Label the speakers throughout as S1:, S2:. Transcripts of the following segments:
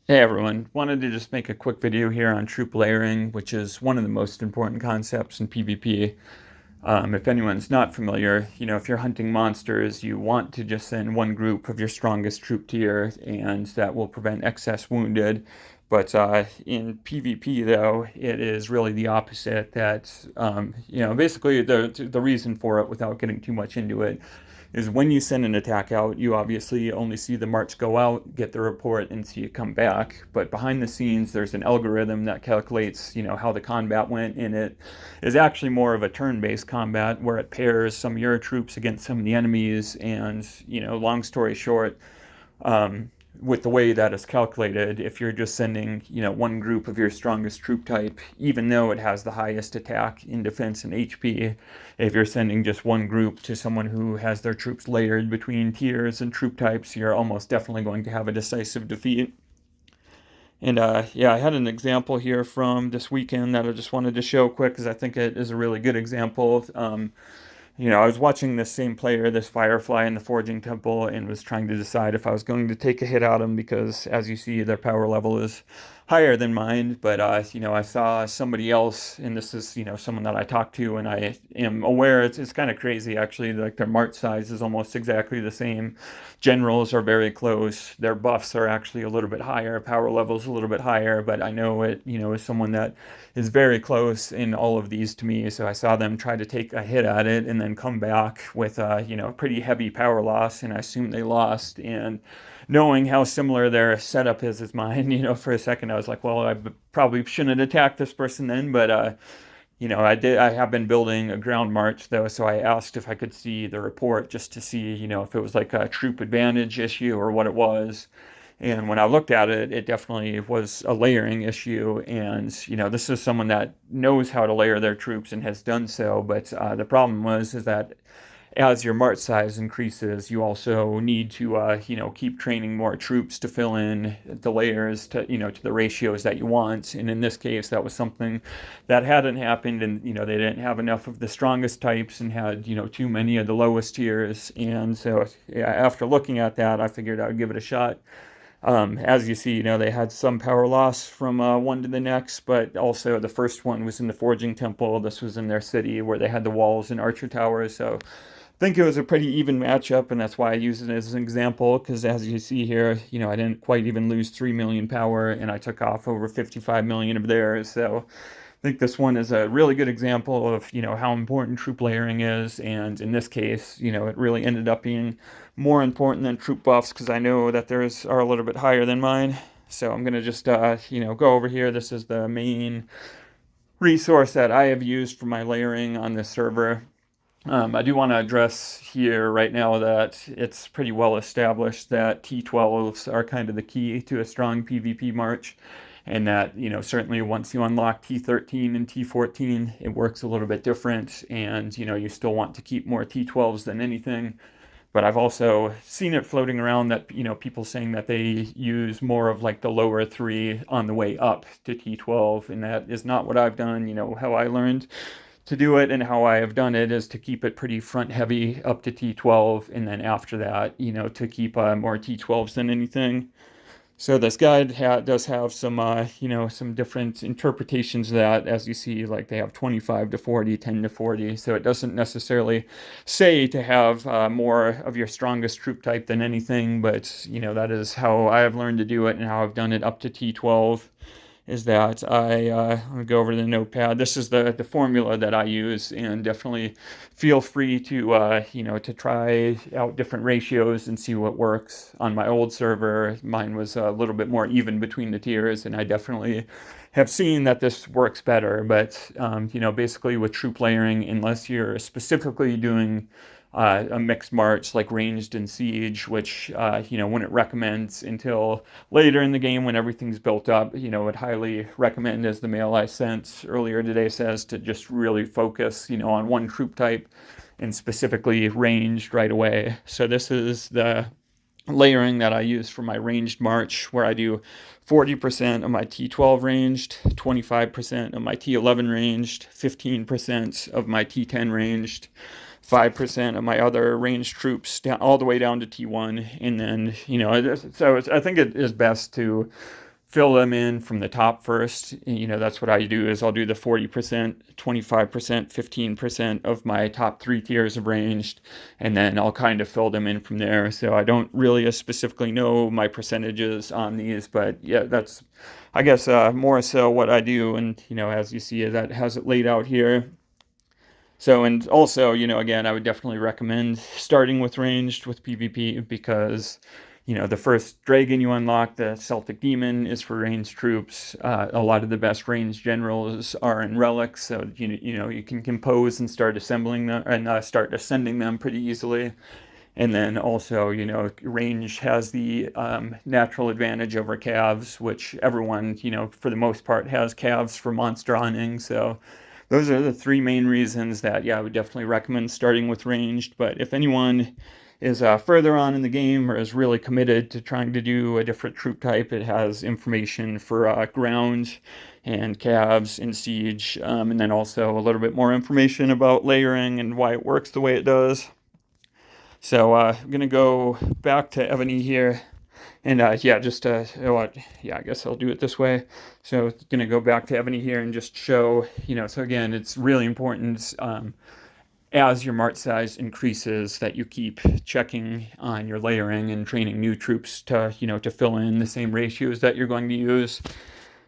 S1: Hey everyone, wanted to just make a quick video here on troop layering, which is one of the most important concepts in PvP. If anyone's not familiar, if you're hunting monsters, you want to just send one group of your strongest troop tier, and that will prevent excess wounded. But in PvP, though, it is really the opposite. Basically the reason for it, without getting too much into it, is when you send an attack out, you obviously only see the march go out, get the report, and see it come back. But behind the scenes, there's an algorithm that calculates, how the combat went, and it is actually more of a turn-based combat where it pairs some of your troops against some of the enemies. And, long story short, um, with the way that is calculated, if you're just sending, one group of your strongest troop type, even though it has the highest attack in defense and HP, if you're sending just one group to someone who has their troops layered between tiers and troop types, you're almost definitely going to have a decisive defeat. And yeah, I had an example here from this weekend that I just wanted to show quick because I think it is a really good example. I was watching this same player, this Firefly in the Forging Temple, and was trying to decide if I was going to take a hit at him because, as you see, their power level is higher than mine. But, I saw somebody else, and this is, someone that I talked to, and I am aware it's kind of crazy, actually. Like, their Mart size is almost exactly the same. Generals are very close. Their buffs are actually a little bit higher. Power level's a little bit higher, but I know it, is someone that is very close in all of these to me. So I saw them try to take a hit at it and then come back with a pretty heavy power loss, and I assume they lost. And knowing how similar their setup is as mine, for a second I was like, well, I probably shouldn't attack this person then, but I have been building a ground march though, so I asked if I could see the report just to see, if it was like a troop advantage issue or what it was. And when I looked at it, it definitely was a layering issue. And, this is someone that knows how to layer their troops and has done so. But the problem is that as your mart size increases, you also need to, keep training more troops to fill in the layers to, to the ratios that you want. And in this case, that was something that hadn't happened. And, they didn't have enough of the strongest types and had, too many of the lowest tiers. And so yeah, after looking at that, I figured I would give it a shot. As you see, they had some power loss from one to the next, but also the first one was in the Forging Temple. This was in their city where they had the walls and archer towers. So I think it was a pretty even matchup, and that's why I use it as an example, because as you see here, I didn't quite even lose 3 million power, and I took off over 55 million of theirs. So I think this one is a really good example of, how important troop layering is. And in this case, it really ended up being more important than troop buffs because I know that theirs are a little bit higher than mine. So I'm going to just, go over here. This is the main resource that I have used for my layering on this server. I do want to address here right now that it's pretty well established that T12s are kind of the key to a strong PvP march, and that, certainly once you unlock T13 and T14, it works a little bit different, and, you still want to keep more T12s than anything. But I've also seen it floating around that, people saying that they use more of like the lower three on the way up to T12, and that is not what I've done. How I learned to do it and how I have done it is to keep it pretty front heavy up to T12, and then after that, to keep more T12s than anything. So this guide does have some, some different interpretations of that. As you see, like they have 25 to 40, 10 to 40. So it doesn't necessarily say to have more of your strongest troop type than anything, but, that is how I have learned to do it and how I've done it up to T12 is that I'm gonna go over to the notepad. This is the formula that I use, and definitely feel free to to try out different ratios and see what works. On my old server, mine was a little bit more even between the tiers, and I definitely have seen that this works better. But basically with troop layering, unless you're specifically doing a mixed march like ranged and siege, which wouldn't recommend until later in the game when everything's built up. Would highly recommend, as the mail I sent earlier today says, to just really focus, on one troop type and specifically ranged right away. So this is the layering that I use for my ranged march, where I do 40% of my T12 ranged, 25% of my T11 ranged, 15% of my T10 ranged, 5% of my other ranged troops down, all the way down to T1. And then, so I think it is best to fill them in from the top first. You know, that's what I do is I'll do the 40%, 25%, 15% of my top 3 tiers of ranged, and then I'll kind of fill them in from there. So I don't really specifically know my percentages on these, but yeah, that's, I guess, more so what I do. And, you know, as you see, that has it laid out here. So, and also, you know, again, I would definitely recommend starting with ranged with PvP because, you know, the first dragon you unlock, the Celtic Demon, is for ranged troops. A lot of the best ranged generals are in relics, so you know you can compose and start assembling them and start ascending them pretty easily. And then also, you know, range has the natural advantage over calves, which everyone, you know, for the most part has calves for monster hunting. So those are the 3 main reasons that, yeah, I would definitely recommend starting with ranged. But if anyone is further on in the game or is really committed to trying to do a different troop type, it has information for ground and calves and siege, and then also a little bit more information about layering and why it works the way it does. So I'm going to go back to Ebony here. And yeah, just yeah, I guess I'll do it this way. So going to go back to Ebony here and just show, you know, so again, it's really important as your mart size increases that you keep checking on your layering and training new troops to, you know, to fill in the same ratios that you're going to use.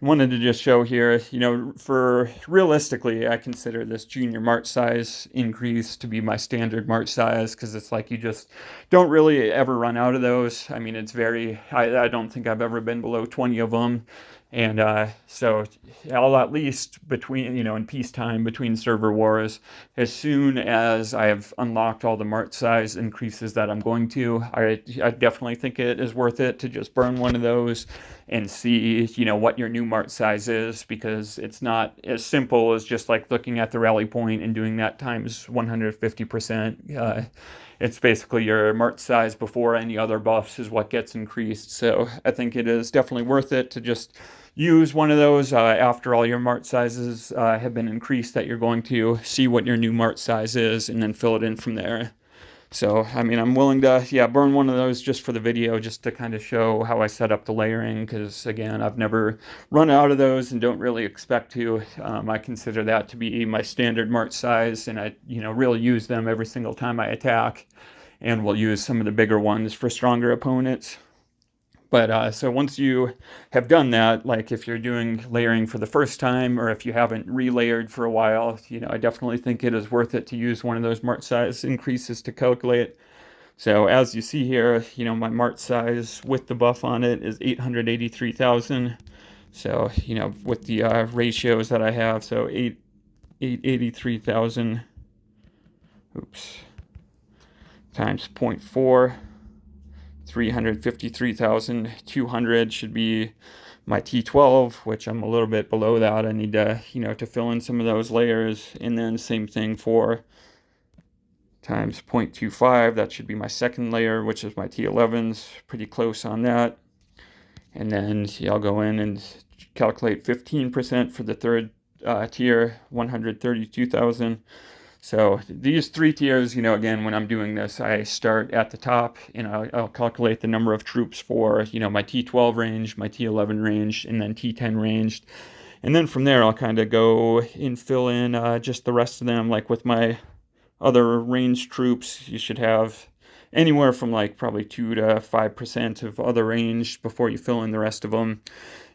S1: Wanted to just show here, you know, for realistically, I consider this junior mart size increase to be my standard mart size because it's like you just don't really ever run out of those. I mean, it's very, I don't think I've ever been below 20 of them. And so I'll at least between, you know, in peacetime between server wars, as soon as I have unlocked all the mart size increases that I'm going to, I definitely think it is worth it to just burn one of those and see, you know, what your new mart size is, because it's not as simple as just like looking at the rally point and doing that times 150%. It's basically your mart size before any other buffs is what gets increased. So I think it is definitely worth it to just use one of those after all your mart sizes have been increased that you're going to see what your new mart size is and then fill it in from there. So, I mean, I'm willing to, yeah, burn one of those just for the video, just to kind of show how I set up the layering, because, again, I've never run out of those and don't really expect to. I consider that to be my standard mart size, and I, you know, really use them every single time I attack, and will use some of the bigger ones for stronger opponents. But so once you have done that, like if you're doing layering for the first time or if you haven't relayered for a while, you know, I definitely think it is worth it to use one of those mart size increases to calculate. So as you see here, you know, my mart size with the buff on it is 883,000. So, you know, with the ratios that I have, so 883,000, oops, times 0.4. 353,200 should be my T12, which I'm a little bit below that. I need to, you know, to fill in some of those layers. And then same thing for times 0.25. That should be my second layer, which is my T11s. Pretty close on that. And then I'll go in and calculate 15% for the third tier, 132,000. So these 3 tiers, you know, again, when I'm doing this, I start at the top and I'll calculate the number of troops for, you know, my T12 range, my T11 range, and then T10 ranged. And then from there, I'll kind of go and fill in just the rest of them. Like with my other ranged troops, you should have anywhere from like probably 2 to 5% of other range before you fill in the rest of them.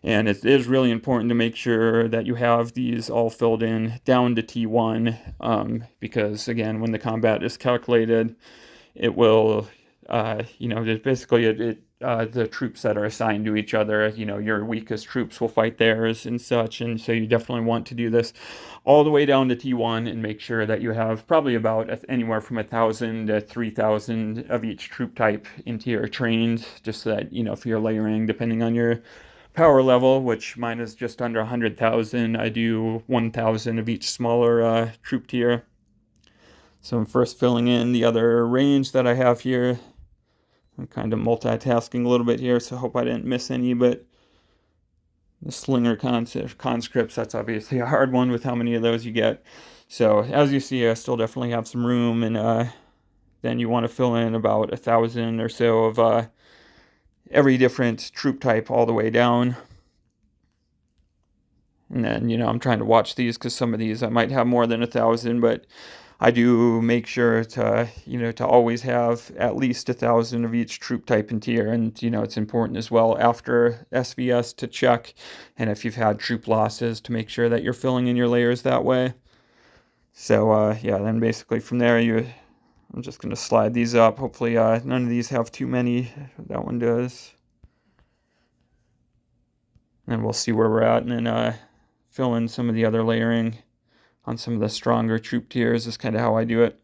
S1: And it is really important to make sure that you have these all filled in down to T1, because again, when the combat is calculated, it will, you know, basically the troops that are assigned to each other, you know, your weakest troops will fight theirs and such. And so you definitely want to do this all the way down to T1 and make sure that you have probably about anywhere from 1,000 to 3,000 of each troop type into your trained, just so that, you know, if you're layering, depending on your power level, which mine is just under 100,000, I do 1,000 of each smaller troop tier. So I'm first filling in the other range that I have here. I'm kind of multitasking a little bit here, so I hope I didn't miss any, but the slinger conscripts, that's obviously a hard one with how many of those you get. So as you see, I still definitely have some room, and then you want to fill in about 1,000 or so of every different troop type all the way down. And then, I'm trying to watch these because some of these I might have more than 1,000, but I do make sure to, to always have at least 1,000 of each troop type and tier. And, it's important as well after SVS to check. And if you've had troop losses, to make sure that you're filling in your layers that way. So, yeah, then basically from there, I'm just going to slide these up. Hopefully, none of these have too many. That one does. And we'll see where we're at. And then fill in some of the other layering on some of the stronger troop tiers is kind of how I do it.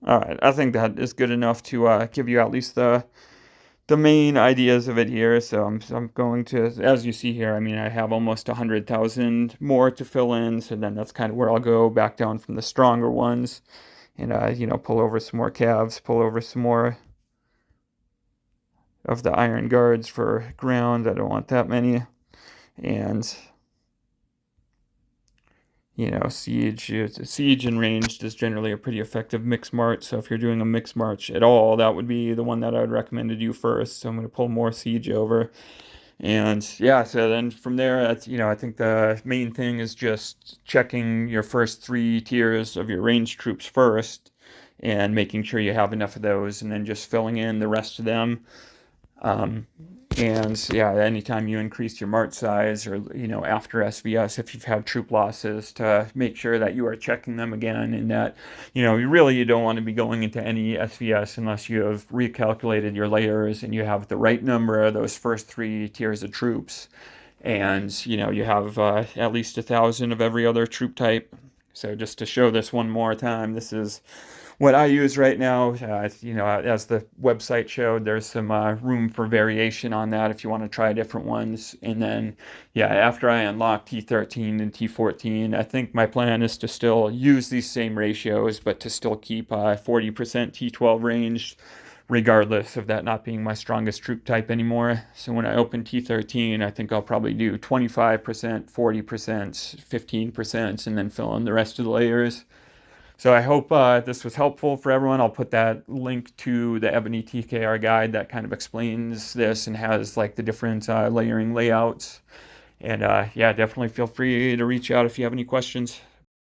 S1: All right, I think that is good enough to give you at least the main ideas of it here. So I'm going to, as you see here, I mean, I have almost 100,000 more to fill in. So then that's kind of where I'll go back down from the stronger ones, and pull over some more calves, pull over some more of the iron guards for ground. I don't want that many, and siege and ranged is generally a pretty effective mix march. So if you're doing a mix march at all, that would be the one that I would recommend to do first. So I'm going to pull more siege over. And yeah, so then from there, I think the main thing is just checking your first 3 tiers of your ranged troops first and making sure you have enough of those, and then just filling in the rest of them. Um, and yeah, anytime you increase your mart size, or after SVS, if you've had troop losses, to make sure that you are checking them again, and that you don't want to be going into any SVS unless you have recalculated your layers and you have the right number of those first 3 tiers of troops, and you have at least 1,000 of every other troop type. So just to show this one more time, this is what I use right now. As the website showed, there's some room for variation on that if you want to try different ones. And then, yeah, after I unlock T13 and T14, I think my plan is to still use these same ratios, but to still keep 40% T12 ranged, regardless of that not being my strongest troop type anymore. So when I open T13, I think I'll probably do 25%, 40%, 15%, and then fill in the rest of the layers. So I hope this was helpful for everyone. I'll put that link to the Ebony TKR guide that kind of explains this and has like the different layering layouts. And yeah, definitely feel free to reach out if you have any questions.